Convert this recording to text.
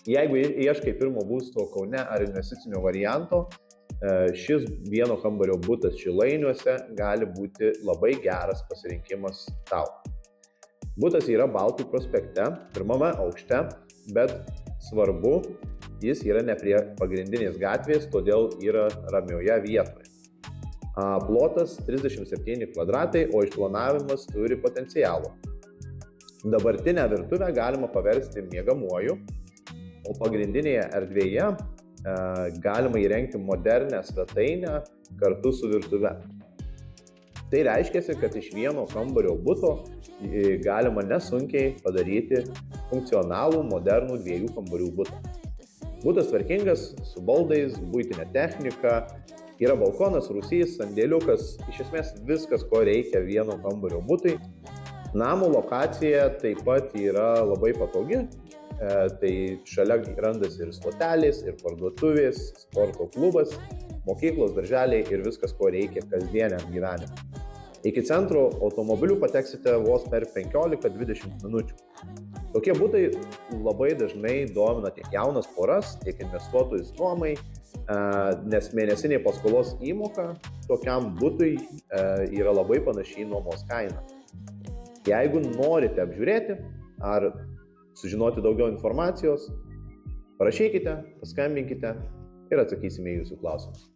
Jeigu ieškai pirmo būsto Kaune ar investicinio varianto, šis vieno kambario butas Šilainiuose gali būti labai geras pasirinkimas tau. Butas yra Baltų prospekte, pirmame aukšte, bet svarbu, jis yra ne prie pagrindinės gatvės, todėl yra ramioje vietoje. Plotas 37 kvadratai, o išplanavimas turi potencialo. Dabartinę virtuvę galima paversti miegamuoju, o pagrindinėje erdvėje galima įrengti modernę svetainę kartu su virtuve. Tai reiškia, kad iš vieno kambario buto galima nesunkiai padaryti funkcionalų, modernų 2 kambarių butą. Butas tvarkingas, su baldais, buitinė technika, yra balkonas, rūsys, sandėliukas, iš esmės viskas, ko reikia vieno kambario butui. Namo lokacija taip pat yra labai patogi. Tai šalia randasi ir stotelės, ir parduotuvės, sporto klubas, mokyklos, darželiai ir viskas, ko reikia kasdieniam gyvenimui. Iki centro automobiliu pateksite vos per 15-20 minučių. Tokie butai labai dažnai domina tiek jaunas poras, tiek investuotojus nuomai, nes mėnesinė paskolos įmoka tokiam butui yra labai panaši į nuomos kainą. Jeigu norite apžiūrėti ar sužinoti daugiau informacijos, parašykite, paskambinkite ir atsakysime į jūsų klausimus.